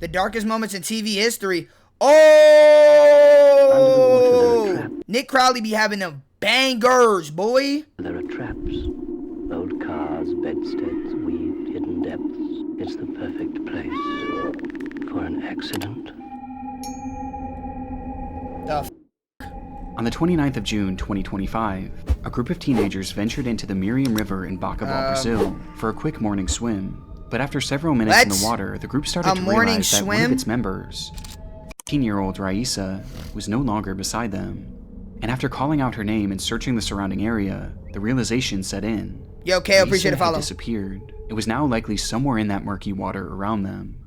The darkest moments in TV history. Oh! Nick Crowley be having them bangers, boy. There are traps, old cars, bedsteads, weaved, hidden depths. It's the perfect place for an accident. The On the 29th of June, 2025, a group of teenagers ventured into the Miriam River in Bacabal, Brazil, for a quick morning swim. But after several minutes in the water, the group started to realize that one of its members, 15-year-old Raisa, was no longer beside them. And after calling out her name and searching the surrounding area, the realization set in. Yo, Kale, appreciate the follow. Disappeared. It was now likely somewhere in that murky water around them.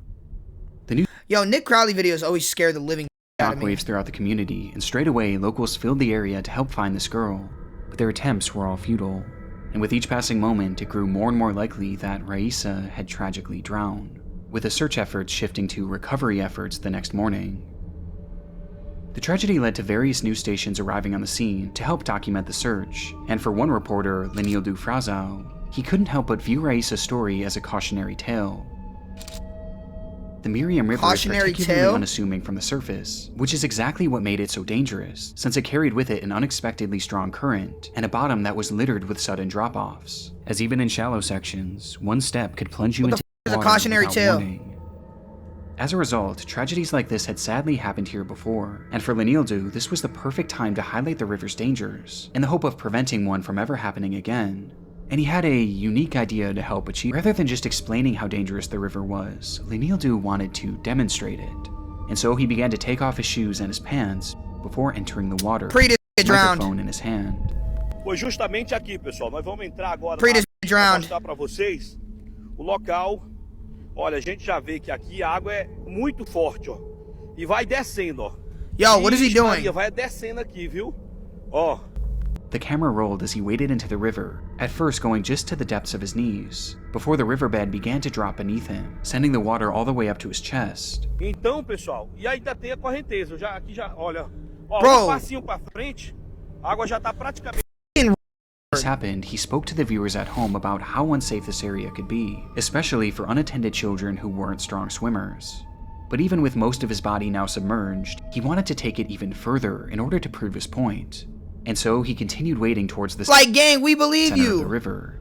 The new Nick Crowley videos always scare the living out of me. Shockwaves throughout the community, and straight away locals filled the area to help find this girl. But their attempts were all futile. And with each passing moment, it grew more and more likely that Raisa had tragically drowned, with the search efforts shifting to recovery efforts the next morning. The tragedy led to various news stations arriving on the scene to help document the search, and for one reporter, Lenildo Frazao, he couldn't help but view Raisa's story as a cautionary tale. The Miriam River is particularly unassuming from the surface, which is exactly what made it so dangerous, since it carried with it an unexpectedly strong current and a bottom that was littered with sudden drop-offs, as even in shallow sections, one step could plunge you into the water without warning. As a result, tragedies like this had sadly happened here before, and for Lenildo, this was the perfect time to highlight the river's dangers, in the hope of preventing one from ever happening again. And he had a unique idea to help achieve. Rather than just explaining how dangerous the river was, Lenildo wanted to demonstrate it. And so he began to take off his shoes and his pants before entering the water, microphone in his hand. Pois justamente aqui, pessoal, nós vamos entrar agora para mostrar para vocês o local. Olha, a gente já vê que aqui a água é muito forte, ó. E vai descendo, ó. Yo, what is he doing? Vai descendo aqui, viu? Ó. The camera rolled as he waded into the river, at first going just to the depths of his knees, before the riverbed began to drop beneath him, sending the water all the way up to his chest. Então, pessoal, e ainda tem a correnteza. Aqui já, olha, ó, um passinho para frente, a água já tá praticamente. This happened, he spoke to the viewers at home about how unsafe this area could be, especially for unattended children who weren't strong swimmers. But even with most of his body now submerged, he wanted to take it even further in order to prove his point. And so he continued wading towards the gang, we believe center you. of the river,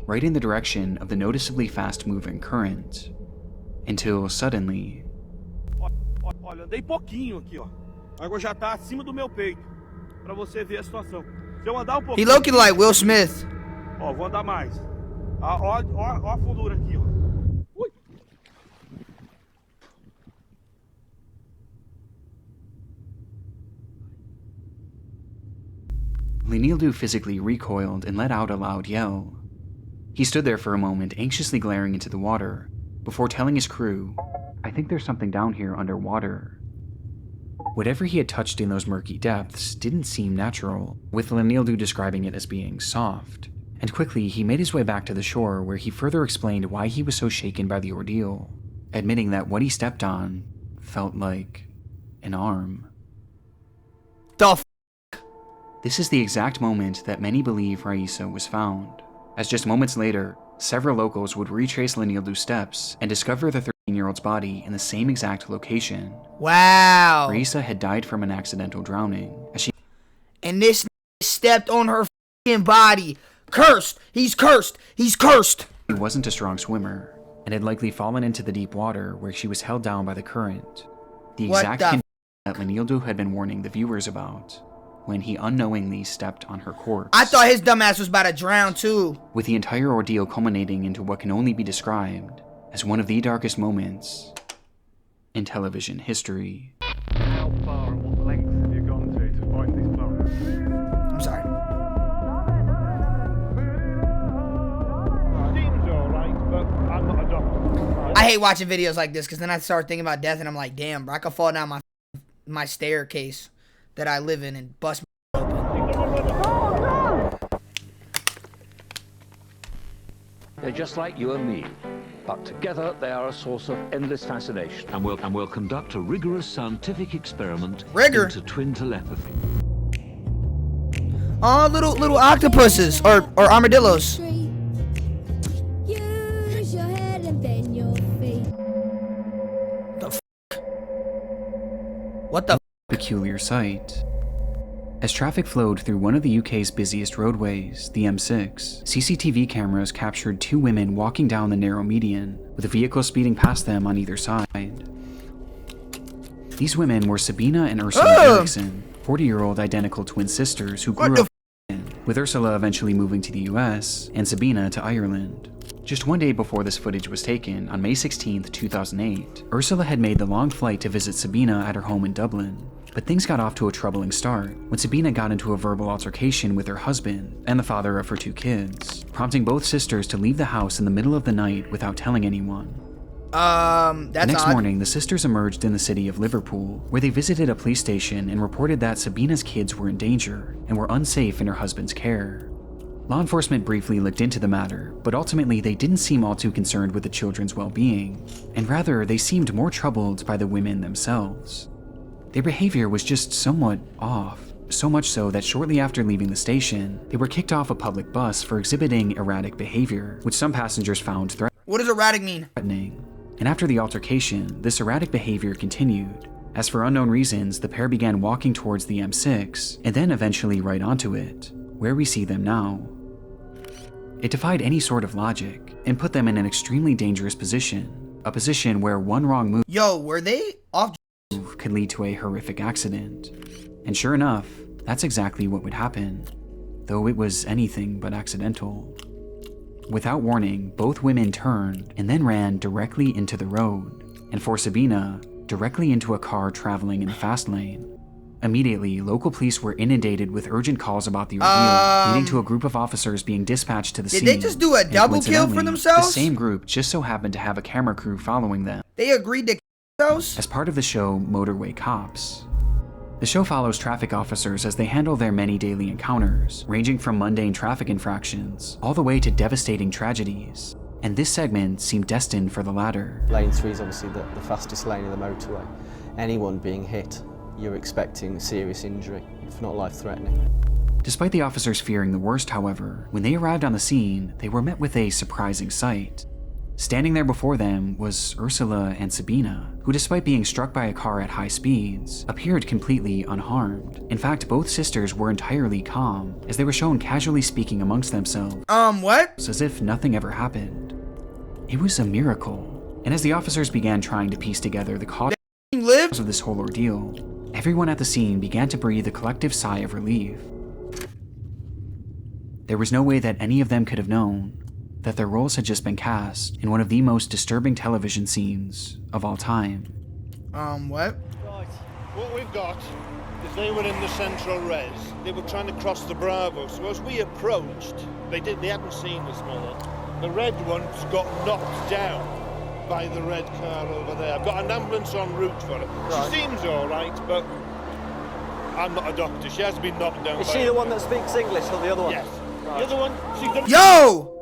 right in the direction of the noticeably fast-moving current, until suddenly... Olha, andei pouquinho aqui, ó. A água já tá acima do meu peito, para você ver a situação. Se eu andar pouquinho... He looking like Will Smith. Ó, vou andar mais. Ó a fundura aqui, ó. Ui. Lenildo physically recoiled and let out a loud yell. He stood there for a moment, anxiously glaring into the water, before telling his crew, "I think there's something down here underwater." Whatever he had touched in those murky depths didn't seem natural, with Lenildo describing it as being soft. And quickly, he made his way back to the shore, where he further explained why he was so shaken by the ordeal, admitting that what he stepped on felt like an arm. This is the exact moment that many believe Raisa was found, as just moments later, several locals would retrace Lenildo's steps and discover the 13-year-old's body in the same exact location. Wow. Raisa had died from an accidental drowning, as she... And this stepped on her f***ing body. Cursed! He's cursed! He's cursed! She wasn't a strong swimmer, and had likely fallen into the deep water where she was held down by the current. The exact condition that Lenildo had been warning the viewers about, when he unknowingly stepped on her corpse. I thought his dumbass was about to drown too. With the entire ordeal culminating into what can only be described as one of the darkest moments in television history. How far and what lengths have you gone to find these plants? I'm sorry. Seems alright, but I'm not a doctor. I hate watching videos like this because then I start thinking about death and I'm like, damn, bro, I could fall down my staircase that I live in and bust my open. They're just like you and me, but together they are a source of endless fascination. And we'll conduct a rigorous scientific experiment into twin telepathy. Oh, little octopuses or armadillos. The peculiar sight. As traffic flowed through one of the UK's busiest roadways, the M6, CCTV cameras captured two women walking down the narrow median, with a vehicle speeding past them on either side. These women were Sabina and Ursula Eriksson, 40-year-old identical twin sisters who grew up in, with Ursula eventually moving to the US and Sabina to Ireland. Just one day before this footage was taken, on May 16, 2008, Ursula had made the long flight to visit Sabina at her home in Dublin. But things got off to a troubling start when Sabina got into a verbal altercation with her husband and the father of her two kids, prompting both sisters to leave the house in the middle of the night without telling anyone. That's The next odd. morning, the sisters emerged in the city of Liverpool, where they visited a police station and reported that Sabina's kids were in danger and were unsafe in her husband's care. Law enforcement briefly looked into the matter, but ultimately they didn't seem all too concerned with the children's well-being, and rather they seemed more troubled by the women themselves. Their behavior was just somewhat off, so much so that shortly after leaving the station, they were kicked off a public bus for exhibiting erratic behavior, which some passengers found What does erratic mean? threatening. And after the altercation, this erratic behavior continued, as for unknown reasons, the pair began walking towards the M6, and then eventually right onto it, where we see them now. It defied any sort of logic, and put them in an extremely dangerous position, a position where one wrong move Yo, were they off? could lead to a horrific accident. And sure enough, that's exactly what would happen, though it was anything but accidental. Without warning, both women turned and then ran directly into the road, and for Sabina, directly into a car traveling in the fast lane. Immediately, local police were inundated with urgent calls about the ordeal, leading to a group of officers being dispatched to the scene. Did they just do a And double kill for coincidentally, themselves? The same group just so happened to have a camera crew following them. They agreed to kill themselves? As part of the show Motorway Cops. The show follows traffic officers as they handle their many daily encounters, ranging from mundane traffic infractions all the way to devastating tragedies. And this segment seemed destined for the latter. Lane 3 is obviously the fastest lane of the motorway. Anyone being hit, you're expecting serious injury, if not life-threatening. Despite the officers fearing the worst, however, when they arrived on the scene, they were met with a surprising sight. Standing there before them was Ursula and Sabina, who despite being struck by a car at high speeds, appeared completely unharmed. In fact, both sisters were entirely calm, as they were shown casually speaking amongst themselves. What? As if nothing ever happened. It was a miracle. And as the officers began trying to piece together the cause Lived? of this whole ordeal, everyone at the scene began to breathe a collective sigh of relief. There was no way that any of them could have known that their roles had just been cast in one of the most disturbing television scenes of all time. What? Right, what we've got is they were in the central res. They were trying to cross the Bravo, so as we approached, they hadn't seen us, Mother. The red one's got knocked down by the red car over there. I've got an ambulance en route for her. Right. She seems all right, but I'm not a doctor. She has been knocked down. Is she the one that speaks English or the other one? Yes. Right. The other one, she's the... Yo!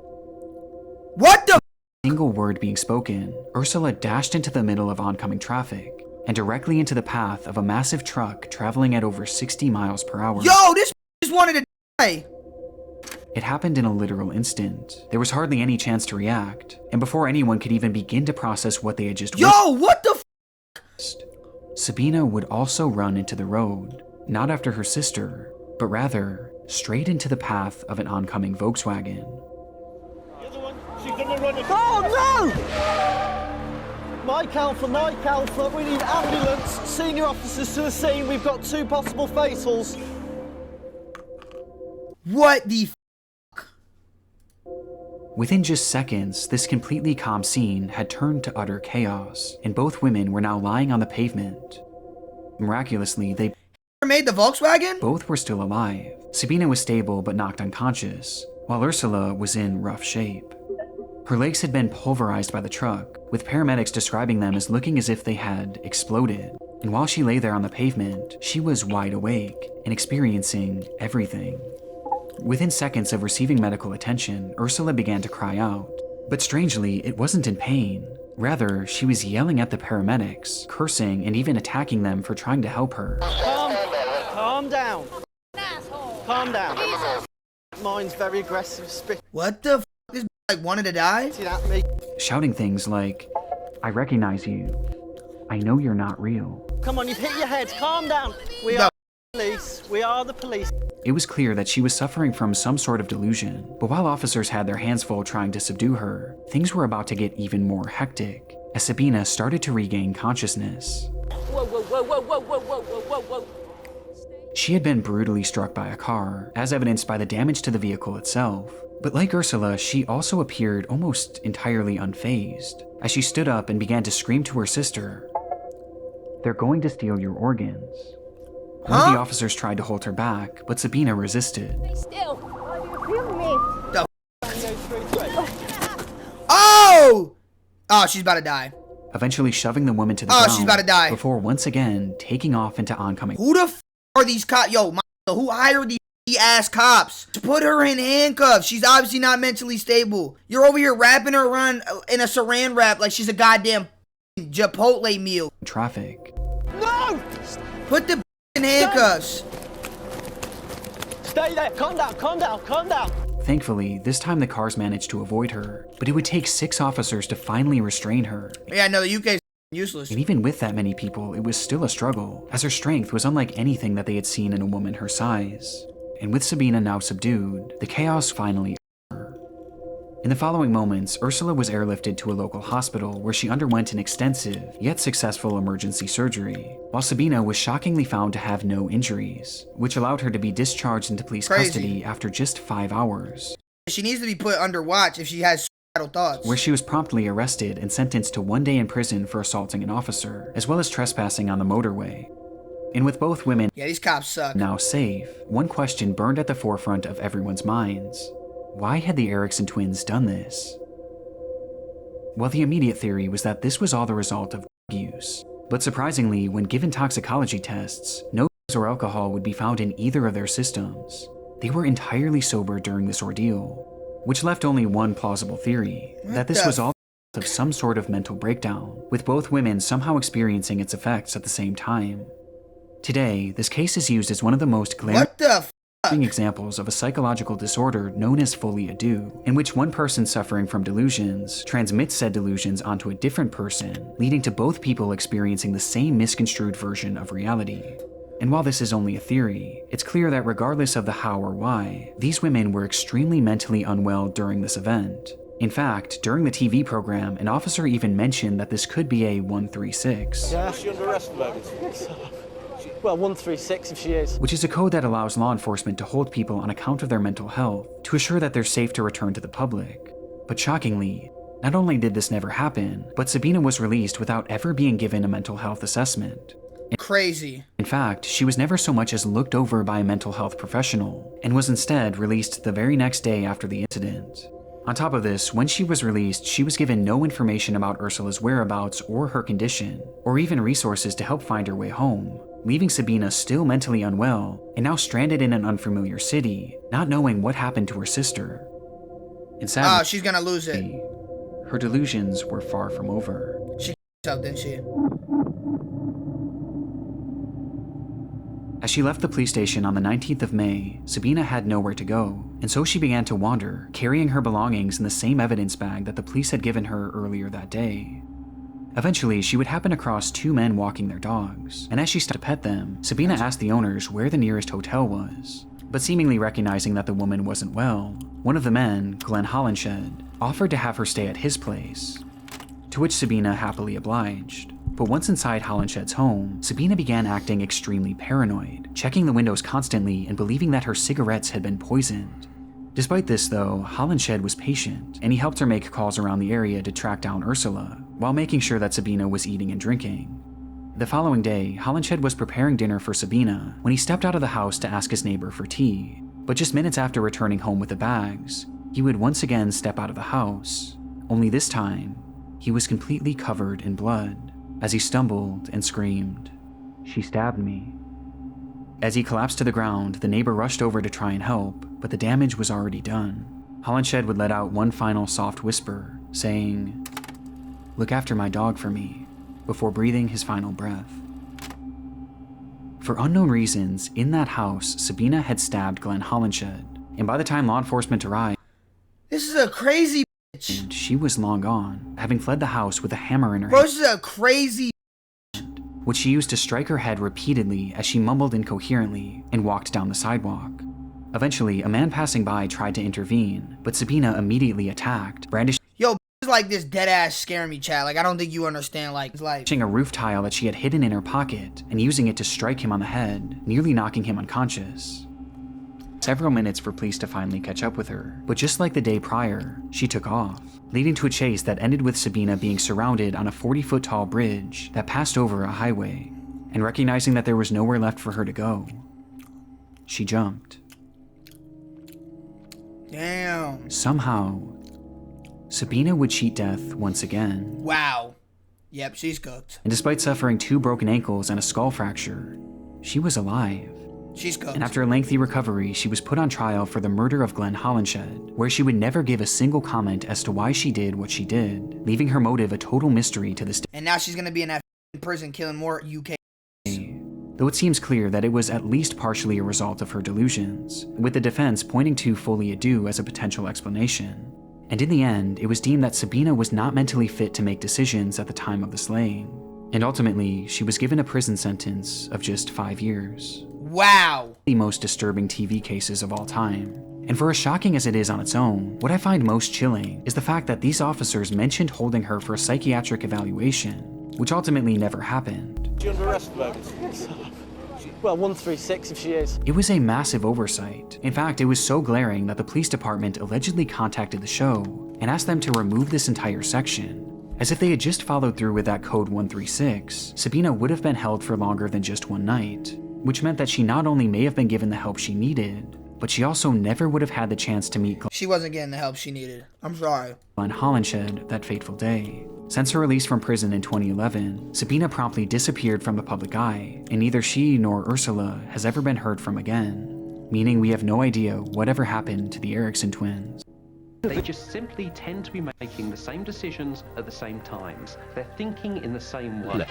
What the? Single word being spoken, Ursula dashed into the middle of oncoming traffic and directly into the path of a massive truck traveling at over 60 miles per hour. Yo, this just wanted to die. It happened in a literal instant. There was hardly any chance to react, and before anyone could even begin to process what they had just Yo, what the witnessed, Sabina would also run into the road, not after her sister, but rather straight into the path of an oncoming Volkswagen. The other one, she's gonna run it. Oh no! Mike Alpha, we need ambulance. Senior officers to the scene, we've got 2 possible fatals. What the Within just seconds, this completely calm scene had turned to utter chaos, and both women were now lying on the pavement. Miraculously, they made the Volkswagen? both were still alive. Sabina was stable but knocked unconscious, while Ursula was in rough shape. Her legs had been pulverized by the truck, with paramedics describing them as looking as if they had exploded. And while she lay there on the pavement, she was wide awake and experiencing everything. Within seconds of receiving medical attention, Ursula began to cry out. But strangely, it wasn't in pain. Rather, she was yelling at the paramedics, cursing and even attacking them for trying to help her. Calm down. Calm down. Mine's very aggressive, spitting What the This like wanted to die? at me. Shouting things like, "I recognize you. I know you're not real. Come on, you've hit your head. Calm down. We are the police. We are the police. It was clear that she was suffering from some sort of delusion, but while officers had their hands full trying to subdue her, things were about to get even more hectic as Sabina started to regain consciousness. Whoa, whoa, whoa, whoa, whoa, whoa, whoa, whoa, whoa, whoa. She had been brutally struck by a car, as evidenced by the damage to the vehicle itself. But like Ursula, she also appeared almost entirely unfazed, as she stood up and began to scream to her sister, "They're going to steal your organs." One of the officers tried to hold her back, but Sabina resisted. Stay still. Oh! Oh, she's about to die. Eventually shoving the woman to the ground she's about to die. before once again taking off into oncoming. Who the f are these cops? Yo, who hired these ass cops to put her in handcuffs? She's obviously not mentally stable. You're over here wrapping her around in a saran wrap like she's a goddamn Chipotle meal. Traffic. No! Put the in handcuffs. Stay there. Calm down, calm down, calm down. Thankfully, this time the cars managed to avoid her, but it would take 6 officers to finally restrain her. Yeah, no, the UK's useless. And even with that many people, it was still a struggle, as her strength was unlike anything that they had seen in a woman her size. And with Sabina now subdued, the chaos finally over. In the following moments, Ursula was airlifted to a local hospital where she underwent an extensive, yet successful emergency surgery, while Sabina was shockingly found to have no injuries, which allowed her to be discharged into police custody after just 5 hours. She needs to be put under watch if she has suicidal thoughts. Where she was promptly arrested and sentenced to 1 day in prison for assaulting an officer, as well as trespassing on the motorway. And with both women these cops suck. now safe, one question burned at the forefront of everyone's minds. Why had the Eriksson twins done this? Well, the immediate theory was that this was all the result of drug use. But surprisingly, when given toxicology tests, no drugs or alcohol would be found in either of their systems. They were entirely sober during this ordeal, which left only one plausible theory, that this was all of some sort of mental breakdown, with both women somehow experiencing its effects at the same time. Today, this case is used as one of the most glaring examples of a psychological disorder known as folie à deux, in which one person suffering from delusions transmits said delusions onto a different person, leading to both people experiencing the same misconstrued version of reality. And while this is only a theory, it's clear that regardless of the how or why, these women were extremely mentally unwell during this event. In fact, during the TV program, an officer even mentioned that this could be a 136. Yeah. Is she under arrest, well, 136 if she is. Which is a code that allows law enforcement to hold people on account of their mental health to assure that they're safe to return to the public. But shockingly, not only did this never happen, but Sabina was released without ever being given a mental health assessment. Crazy. In fact, she was never so much as looked over by a mental health professional, and was instead released the very next day after the incident. On top of this, when she was released, she was given no information about Ursula's whereabouts or her condition, or even resources to help find her way home, leaving Sabina still mentally unwell and now stranded in an unfamiliar city, not knowing what happened to her sister. And sadly, she's gonna lose it. Her delusions were far from over. She up, didn't she? As she left the police station on the 19th of May, Sabina had nowhere to go, and so she began to wander, carrying her belongings in the same evidence bag that the police had given her earlier that day. Eventually, she would happen across 2 men walking their dogs, and as she stopped to pet them, Sabina asked the owners where the nearest hotel was. But seemingly recognizing that the woman wasn't well, one of the men, Glenn Hollenshed, offered to have her stay at his place, to which Sabina happily obliged. But once inside Hollenshed's home, Sabina began acting extremely paranoid, checking the windows constantly and believing that her cigarettes had been poisoned. Despite this though, Hollenshed was patient, and he helped her make calls around the area to track down Ursula, while making sure that Sabina was eating and drinking. The following day, Hollenshed was preparing dinner for Sabina when he stepped out of the house to ask his neighbor for tea, but just minutes after returning home with the bags, he would once again step out of the house, only this time, he was completely covered in blood, as he stumbled and screamed, "She stabbed me." As he collapsed to the ground, the neighbor rushed over to try and help, but the damage was already done. Hollenshed would let out one final soft whisper, saying, "Look after my dog for me," before breathing his final breath. For unknown reasons, in that house, Sabina had stabbed Glenn Hollenshed, and by the time law enforcement arrived, this is a crazy bitch. She was long gone, having fled the house with a hammer in her Bro, hand. this is a crazy which she used to strike her head repeatedly as she mumbled incoherently and walked down the sidewalk. Eventually, a man passing by tried to intervene, but Sabina immediately attacked, brandishing like this dead ass scaring me, chat. Like, I don't think you understand, like a roof tile that she had hidden in her pocket and using it to strike him on the head, nearly knocking him unconscious. Several minutes for police to finally catch up with her, but just like the day prior, she took off, leading to a chase that ended with Sabina being surrounded on a 40-foot tall bridge that passed over a highway, and recognizing that there was nowhere left for her to go, she jumped. Damn. Somehow, Sabina would cheat death once again. Wow. Yep, she's cooked. And despite suffering 2 broken ankles and a skull fracture, she was alive. She's cooked. And after a lengthy recovery, she was put on trial for the murder of Glenn Hollinshed, where she would never give a single comment as to why she did what she did, leaving her motive a total mystery to this day. And now she's gonna be in that prison killing more UK. Though it seems clear that it was at least partially a result of her delusions, with the defense pointing to Folie à Deux as a potential explanation. And in the end, it was deemed that Sabina was not mentally fit to make decisions at the time of the slaying. And ultimately, she was given a prison sentence of just 5 years. Wow! The most disturbing TV cases of all time. And for as shocking as it is on its own, what I find most chilling is the fact that these officers mentioned holding her for a psychiatric evaluation, which ultimately never happened. Is she under arrest, Logan? Well, 136 if she is. It was a massive oversight. In fact, it was so glaring that the police department allegedly contacted the show and asked them to remove this entire section. As if they had just followed through with that code 136, Sabina would have been held for longer than just one night, which meant that she not only may have been given the help she needed, but she also never would have had the chance to meet She wasn't getting the help she needed. I'm sorry. Glenn Hollinshed that fateful day. Since her release from prison in 2011, Sabina promptly disappeared from the public eye, and neither she nor Ursula has ever been heard from again, meaning we have no idea whatever happened to the Eriksson twins. They just simply tend to be making the same decisions at the same times. They're thinking in the same way.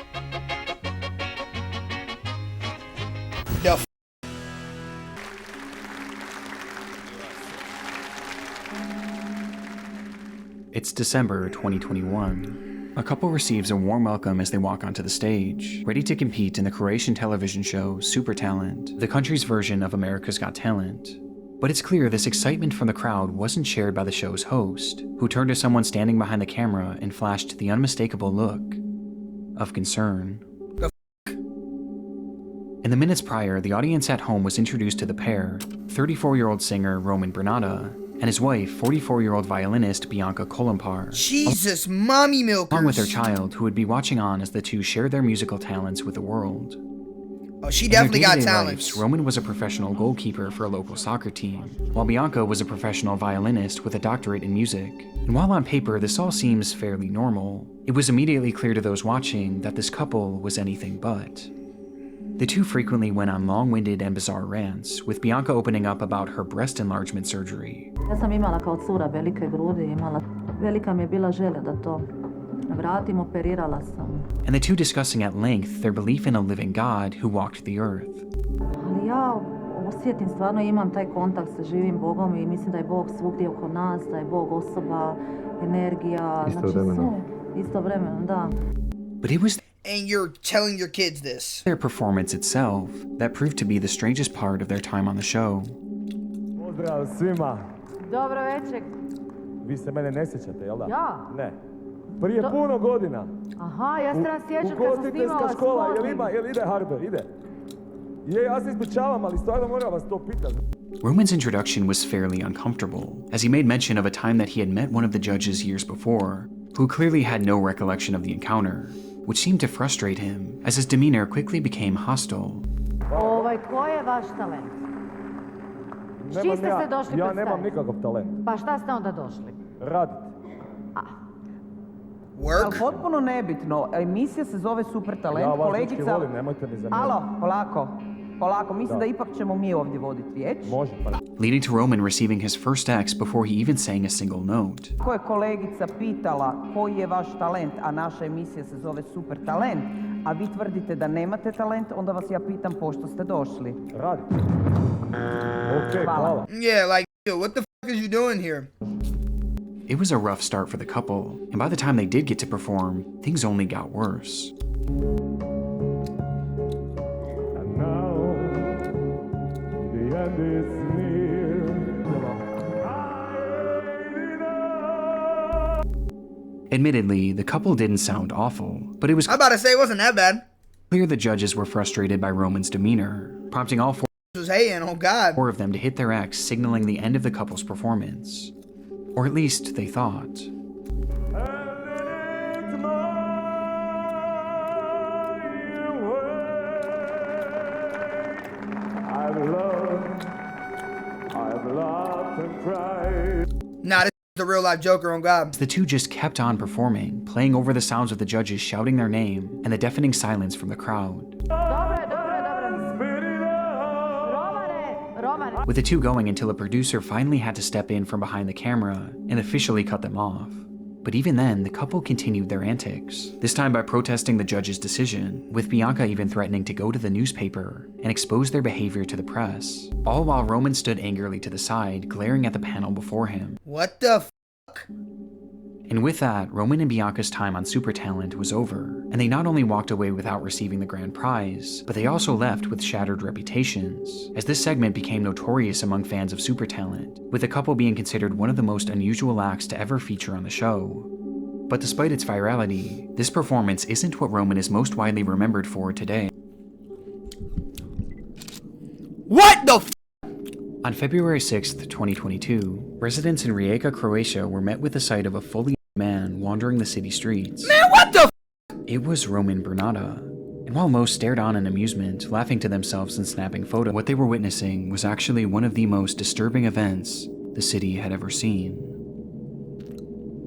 It's December 2021. A couple receives a warm welcome as they walk onto the stage, ready to compete in the Croatian television show Super Talent, the country's version of America's Got Talent. But it's clear this excitement from the crowd wasn't shared by the show's host, who turned to someone standing behind the camera and flashed the unmistakable look of concern. In the minutes prior, the audience at home was introduced to the pair, 34-year-old singer Roman Bernada and his wife, 44-year-old violinist Bianca Kolumpar. Jesus, mommy milkers! Along with their child, who would be watching on as the two shared their musical talents with the world. Oh, she definitely got talents. Lives, Roman was a professional goalkeeper for a local soccer team, while Bianca was a professional violinist with a doctorate in music. And while on paper this all seems fairly normal, it was immediately clear to those watching that this couple was anything but. The two frequently went on long-winded and bizarre rants, with Bianca opening up about her breast enlargement surgery. Ja sam imala kao cura velike grudi, velika mi je bila želja da to vratim, operirala sam. And the two discussing at length their belief in a living God who walked the earth. Ali ja osjetim, stvarno imam taj kontakt sa živim Bogom i mislim da je Bog svugdje oko nas, da je Bog osoba, energija, istovremeno, da. But it was and you're telling your kids this. Their performance itself that proved to be the strangest part of their time on the show. Pozdrav svima. Dobro večer. Vi se mene ne sjećate, jel da? Ja? Ne. Prije puno godina. Aha, ja se nas sjećam kad sam snimala škola, jel ide Harber, ide? Je, ja se ispričavam, ali stvarno moram vas to pitati. Roman's introduction was fairly uncomfortable, as he made mention of a time that he had met one of the judges years before, who clearly had no recollection of the encounter, which seemed to frustrate him, as his demeanor quickly became hostile. Ko je vaš talent? S čim ste se došli Ja nemam nikakav talent. Pa šta ste onda došli? Radit. Work? Potpuno nebitno. Emisija se zove Super Talent. Ja vas mučki volim, nemojte mi zamjeriti. Alo, polako. Mislim da ipak ćemo mi ovdje voditi riječ. Može, pa. Leading to Roman receiving his first X before he even sang a single note. Ako je kolegica pitala koji je vaš talent, a naša emisija se zove Super Talent, a vi tvrdite da nemate talent, onda vas ja pitam pošto ste došli. Radit. Okej, hvala. Yeah, like, yo, what the fuck is you doing here? It was a rough start for the couple, and by the time they did get to perform, things only got worse. Admittedly, the couple didn't sound awful, but it was I'm about to say it wasn't that bad. Clear the judges were frustrated by Roman's demeanor, prompting all four of them to hit their ex, signaling the end of the couple's performance. Or at least they thought. I've loved and cried. Nah, this is the real life Joker on God. The two just kept on performing, playing over the sounds of the judges shouting their name and the deafening silence from the crowd. With the two going until a producer finally had to step in from behind the camera and officially cut them off. But even then, the couple continued their antics, this time by protesting the judge's decision, with Bianca even threatening to go to the newspaper and expose their behavior to the press, all while Roman stood angrily to the side, glaring at the panel before him. What the fuck? And with that, Roman and Bianca's time on Super Talent was over, and they not only walked away without receiving the grand prize, but they also left with shattered reputations, as this segment became notorious among fans of Super Talent, with the couple being considered one of the most unusual acts to ever feature on the show. But despite its virality, this performance isn't what Roman is most widely remembered for today. What the f? On February 6th, 2022, residents in Rijeka, Croatia were met with the sight of a fully man wandering the city streets. Man, what the f? It was Roman Bernata. And while most stared on in amusement, laughing to themselves and snapping photos, what they were witnessing was actually one of the most disturbing events the city had ever seen.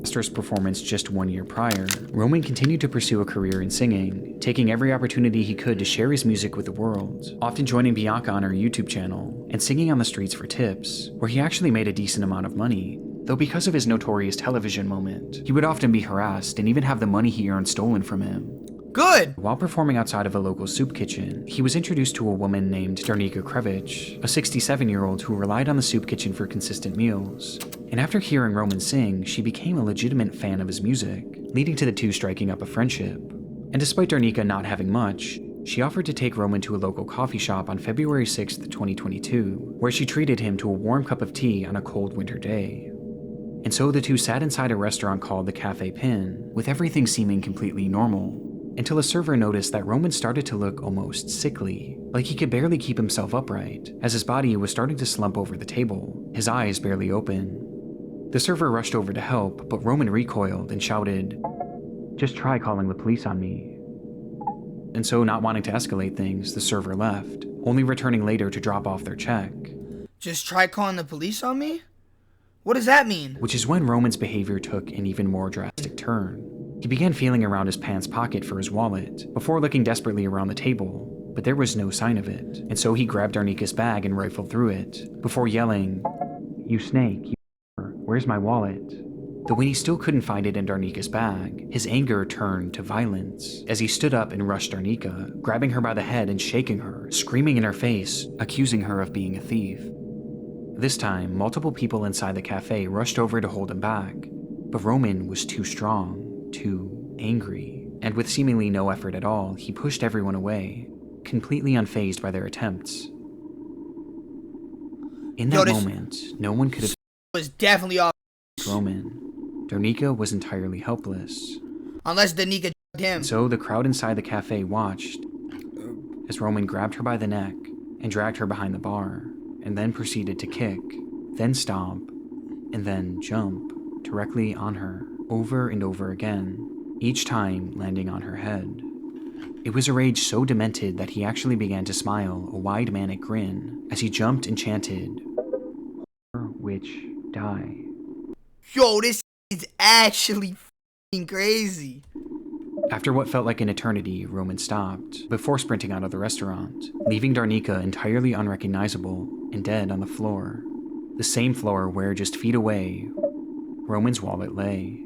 After his performance just 1 year prior, Roman continued to pursue a career in singing, taking every opportunity he could to share his music with the world, often joining Bianca on her YouTube channel, and singing on the streets for tips, where he actually made a decent amount of money, though because of his notorious television moment, he would often be harassed and even have the money he earned stolen from him. Good! While performing outside of a local soup kitchen, he was introduced to a woman named Darnika Krevich, a 67-year-old who relied on the soup kitchen for consistent meals. And after hearing Roman sing, she became a legitimate fan of his music, leading to the two striking up a friendship. And despite Darnika not having much, she offered to take Roman to a local coffee shop on February 6th, 2022, where she treated him to a warm cup of tea on a cold winter day. And so the two sat inside a restaurant called the Cafe Pin, with everything seeming completely normal, until a server noticed that Roman started to look almost sickly, like he could barely keep himself upright, as his body was starting to slump over the table, his eyes barely open. The server rushed over to help, but Roman recoiled and shouted, "Just try calling the police on me." And so, not wanting to escalate things, the server left, only returning later to drop off their check. Just try calling the police on me? What does that mean? Which is when Roman's behavior took an even more drastic turn. He began feeling around his pants pocket for his wallet, before looking desperately around the table, but there was no sign of it, and so he grabbed Darnika's bag and rifled through it, before yelling, "You snake, you where's my wallet?" Though when he still couldn't find it in Darnika's bag, his anger turned to violence, as he stood up and rushed Darnika, grabbing her by the head and shaking her, screaming in her face, accusing her of being a thief. This time, multiple people inside the cafe rushed over to hold him back, but Roman was too strong, too angry, and with seemingly no effort at all, he pushed everyone away, completely unfazed by their attempts. In that moment, no one could have was definitely off Roman. Darnika was entirely helpless. Unless Darnika him. So the crowd inside the cafe watched as Roman grabbed her by the neck and dragged her behind the bar, and then proceeded to kick, then stomp, and then jump directly on her, over and over again, each time landing on her head. It was a rage so demented that he actually began to smile a wide manic grin as he jumped and chanted, "Witch, die." Yo, this is actually f***ing crazy. After what felt like an eternity, Roman stopped, before sprinting out of the restaurant, leaving Darnika entirely unrecognizable and dead on the floor. The same floor where, just feet away, Roman's wallet lay.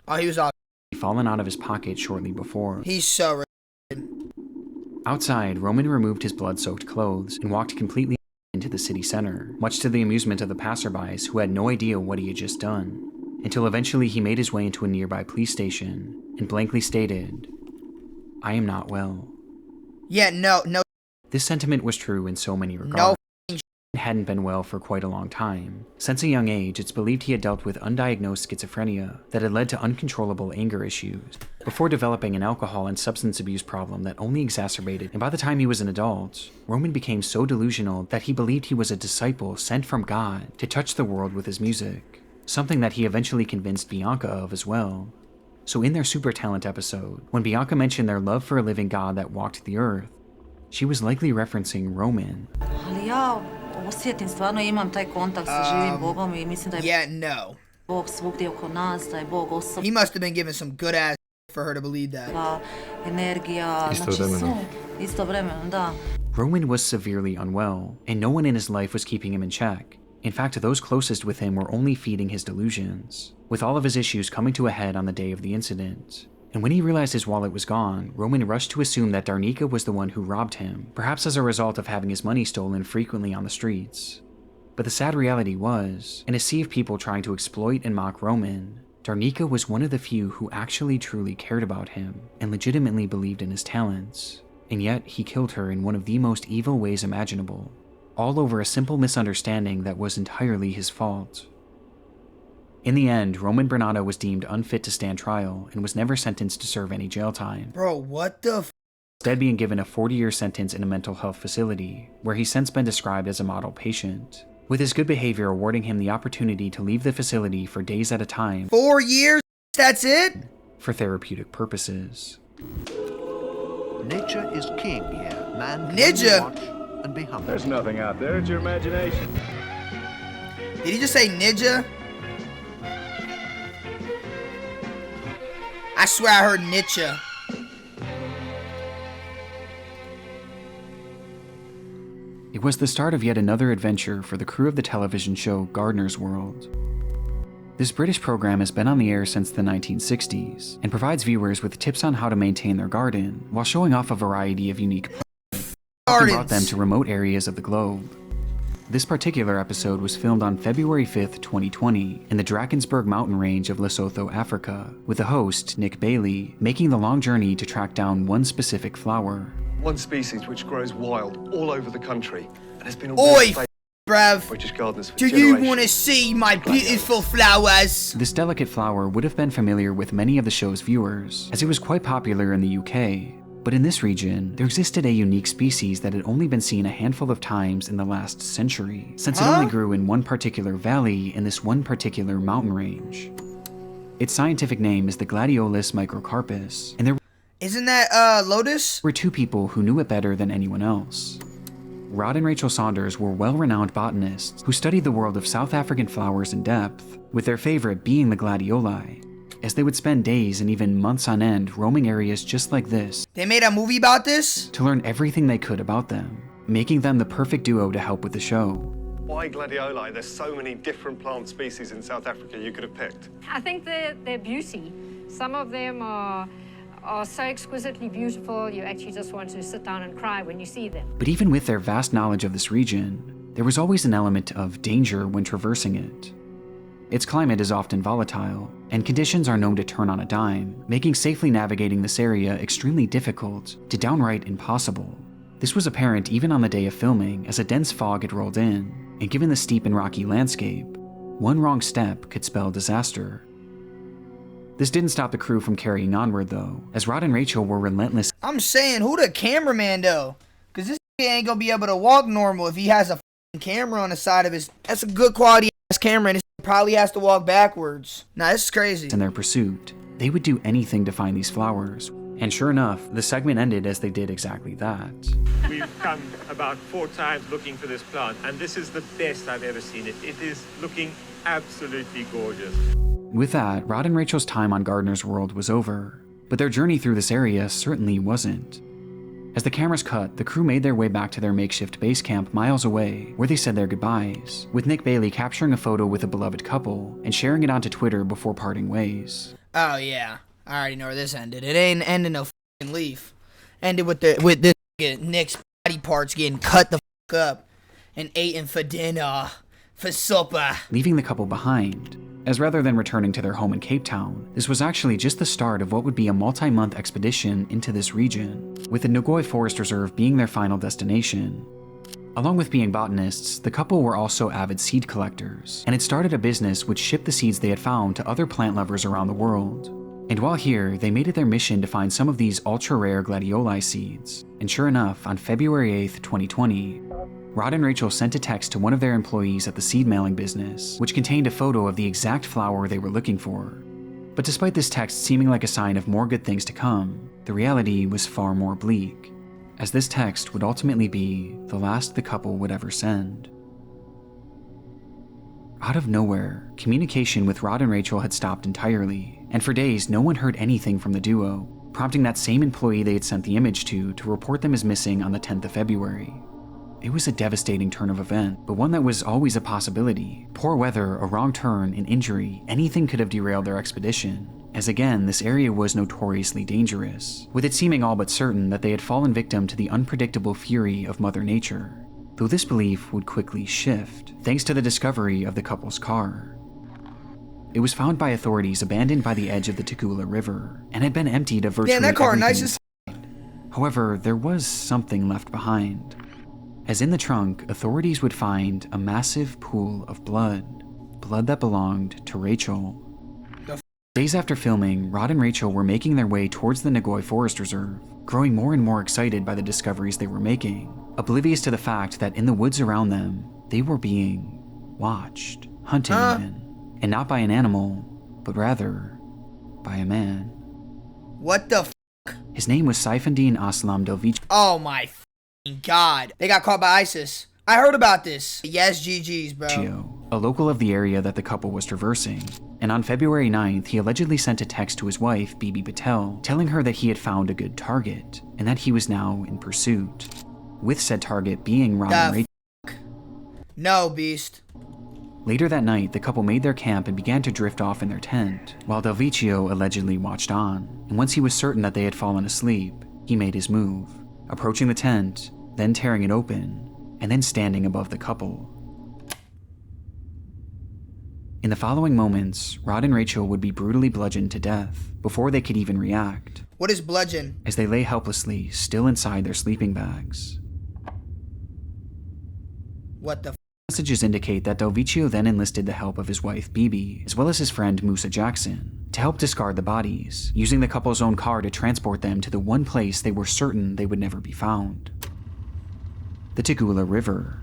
Oh, he was off. He'd fallen out of his pocket shortly before. He's so Outside, Roman removed his blood-soaked clothes and walked completely into the city center, much to the amusement of the passerbys who had no idea what he had just done, until eventually he made his way into a nearby police station and blankly stated, "I am not well." Yeah, no. This sentiment was true in so many regards. No hadn't been well for quite a long time. Since a young age, it's believed he had dealt with undiagnosed schizophrenia that had led to uncontrollable anger issues, before developing an alcohol and substance abuse problem that only exacerbated, and by the time he was an adult, Roman became so delusional that he believed he was a disciple sent from God to touch the world with his music, something that he eventually convinced Bianca of as well. So in their Super Talent episode, when Bianca mentioned their love for a living God that walked the earth, she was likely referencing Roman. Osjetim, stvarno imam taj kontakt sa živim Bogom I mislim da je Yeah, no. Bog svugdje oko nas, da je Bog osoba. He must have been given some good ass for her to believe that. Energija, znači istovremeno, da. Roman was severely unwell, and no one in his life was keeping him in check. In fact, those closest with him were only feeding his delusions, with all of his issues coming to a head on the day of the incident. And when he realized his wallet was gone, Roman rushed to assume that Darnika was the one who robbed him, perhaps as a result of having his money stolen frequently on the streets. But the sad reality was, in a sea of people trying to exploit and mock Roman, Darnika was one of the few who actually truly cared about him and legitimately believed in his talents. And yet, he killed her in one of the most evil ways imaginable, all over a simple misunderstanding that was entirely his fault. In the end, Roman Bernardo was deemed unfit to stand trial and was never sentenced to serve any jail time. Bro, what the f? Instead being given a 40-year sentence in a mental health facility, where he's since been described as a model patient, with his good behavior awarding him the opportunity to leave the facility for days at a time. 4 years? That's it? For therapeutic purposes. Nature is king here. Man can Ninja. only watch and be humble. There's nothing out there, it's your imagination. Did he just say ninja? I swear I heard Nietzsche. It was the start of yet another adventure for the crew of the television show Gardener's World. This British program has been on the air since the 1960s and provides viewers with tips on how to maintain their garden while showing off a variety of unique plants that brought them to remote areas of the globe. This particular episode was filmed on February 5th, 2020, in the Drakensberg mountain range of Lesotho, Africa, with the host, Nick Bailey, making the long journey to track down one specific flower. One species which grows wild all over the country and has been Oi, bruv. British gardeners for Do you want to see my beautiful flowers? This delicate flower would have been familiar with many of the show's viewers, as it was quite popular in the UK. But in this region, there existed a unique species that had only been seen a handful of times in the last century, since it only grew in one particular valley in this one particular mountain range. Its scientific name is the Gladiolus microcarpus, and there Isn't that, lotus? were two people who knew it better than anyone else. Rod and Rachel Saunders were well-renowned botanists who studied the world of South African flowers in depth, with their favorite being the gladioli, as they would spend days and even months on end roaming areas just like this. They made a movie about this? To learn everything they could about them, making them the perfect duo to help with the show. Why gladioli? There's so many different plant species in South Africa you could have picked. I think their beauty. Some of them are so exquisitely beautiful, you actually just want to sit down and cry when you see them. But even with their vast knowledge of this region, there was always an element of danger when traversing it. Its climate is often volatile, and conditions are known to turn on a dime, making safely navigating this area extremely difficult to downright impossible. This was apparent even on the day of filming as a dense fog had rolled in, and given the steep and rocky landscape, one wrong step could spell disaster. This didn't stop the crew from carrying onward though, as Rod and Rachel were relentless. I'm saying, who the cameraman though? Cause this ain't gonna be able to walk normal if he has a camera on the side of his. That's a good quality ass camera, and this probably has to walk backwards. Nah, this is crazy. In their pursuit, they would do anything to find these flowers. And sure enough, the segment ended as they did exactly that. We've come about 4 times looking for this plant, and this is the best I've ever seen it. It is looking absolutely gorgeous. With that, Rod and Rachel's time on Gardener's World was over, but their journey through this area certainly wasn't. As the cameras cut, the crew made their way back to their makeshift base camp miles away, where they said their goodbyes, with Nick Bailey capturing a photo with a beloved couple and sharing it onto Twitter before parting ways. Oh yeah, I already know where this ended. It ain't ending no f***ing leaf. Ended with this Nick's body parts getting cut the f*** up and eaten for dinner, for supper. Leaving the couple behind, as rather than returning to their home in Cape Town, this was actually just the start of what would be a multi-month expedition into this region, with the Ngoi Forest Reserve being their final destination. Along with being botanists, the couple were also avid seed collectors, and had started a business which shipped the seeds they had found to other plant lovers around the world. And while here, they made it their mission to find some of these ultra-rare gladioli seeds. And sure enough, on February 8th, 2020, Rod and Rachel sent a text to one of their employees at the seed mailing business, which contained a photo of the exact flower they were looking for. But despite this text seeming like a sign of more good things to come, the reality was far more bleak, as this text would ultimately be the last the couple would ever send. Out of nowhere, communication with Rod and Rachel had stopped entirely, and for days no one heard anything from the duo, prompting that same employee they had sent the image to report them as missing on the 10th of February. It was a devastating turn of event, but one that was always a possibility. Poor weather, a wrong turn, an injury, anything could have derailed their expedition, as again, this area was notoriously dangerous, with it seeming all but certain that they had fallen victim to the unpredictable fury of Mother Nature, though this belief would quickly shift, thanks to the discovery of the couple's car. It was found by authorities abandoned by the edge of the Tugela River, and had been emptied of virtually that car everything nice as inside. However, there was something left behind, as in the trunk, authorities would find a massive pool of blood that belonged to Rachel. Days after filming, Rod and Rachel were making their way towards the Nagoy Forest Reserve, growing more and more excited by the discoveries they were making, oblivious to the fact that in the woods around them, they were being watched, hunted even, and not by an animal, but rather by a man. What the f***? His name was Saifundin Aslam Delvici. Oh my God. They got caught by ISIS. I heard about this. Yes, GG's, bro. A local of the area that the couple was traversing. And on February 9th, he allegedly sent a text to his wife, Bibi Patel, telling her that he had found a good target, and that he was now in pursuit, with said target being Rod and Rachel. No, Beast. Later that night, the couple made their camp and began to drift off in their tent, while Delvicio allegedly watched on, and once he was certain that they had fallen asleep, he made his move, approaching the tent, then tearing it open, and then standing above the couple. In the following moments, Rod and Rachel would be brutally bludgeoned to death before they could even react. What is bludgeon? As they lay helplessly, still inside their sleeping bags. What the f? Messages indicate that Delvicio then enlisted the help of his wife Bibi, as well as his friend Musa Jackson, to help discard the bodies, using the couple's own car to transport them to the one place they were certain they would never be found. The Tugela River,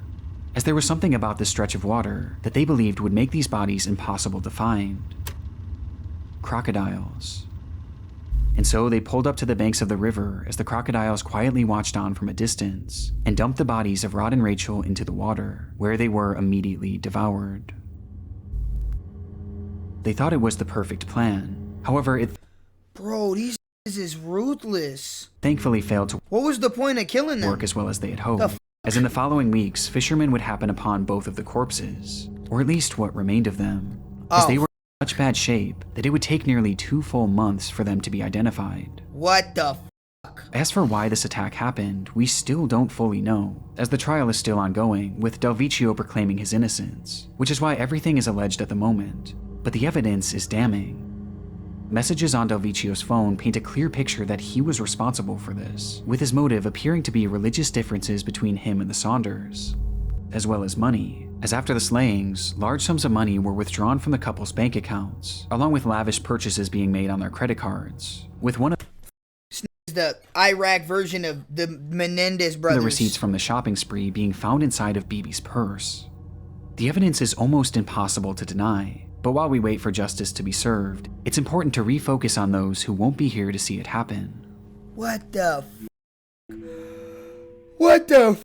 as there was something about this stretch of water that they believed would make these bodies impossible to find. Crocodiles. And so they pulled up to the banks of the river as the crocodiles quietly watched on from a distance and dumped the bodies of Rod and Rachel into the water, where they were immediately devoured. They thought it was the perfect plan. However, it Bro, these is ruthless. Thankfully failed to What was the point of killing them? work as well as they had hoped. As in the following weeks, fishermen would happen upon both of the corpses, or at least what remained of them, as they were in such bad shape that it would take nearly 2 full months for them to be identified. What the fuck? As for why this attack happened, we still don't fully know, as the trial is still ongoing, with Delvicio proclaiming his innocence, which is why everything is alleged at the moment, but the evidence is damning. Messages on Delvicio's phone paint a clear picture that he was responsible for this, with his motive appearing to be religious differences between him and the Saunders, as well as money, as after the slayings, large sums of money were withdrawn from the couple's bank accounts, along with lavish purchases being made on their credit cards, with one of the Iraq version of the Menendez brothers. The receipts from the shopping spree being found inside of Bibi's purse. The evidence is almost impossible to deny, but while we wait for justice to be served, it's important to refocus on those who won't be here to see it happen. What the f? What the f?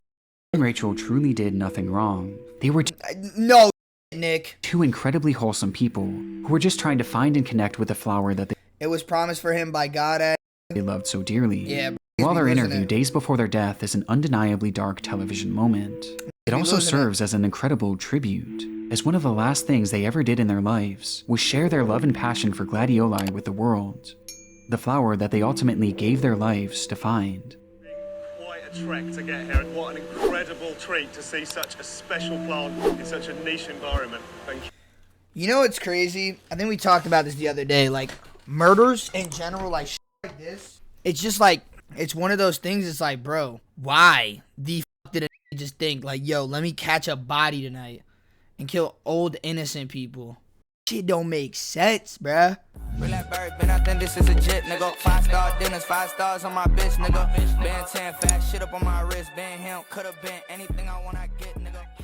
Rachel truly did nothing wrong. They were no, Nick. 2 incredibly wholesome people who were just trying to find and connect with the flower that it was promised for him by God. They loved so dearly. Yeah. While their interview days before their death is an undeniably dark television moment, it also serves as an incredible tribute, as one of the last things they ever did in their lives was share their love and passion for gladioli with the world, the flower that they ultimately gave their lives to find. Quite a trek to get here, and what an incredible treat to see such a special plant in such a niche environment. Thank you. You know what's crazy? I think we talked about this the other day, like murders in general, like shit like this. It's just like, it's one of those things, it's like, bro, why the f did it just just think like, yo, let me catch a body tonight and kill old innocent people. Shit don't make sense, bruh. Relax, bird, man, I think this is legit, nigga. 5-star dinners, 5 stars on my bitch, nigga. Band 10, fat shit up on my wrist. Band him, could've been anything I wanna get, nigga.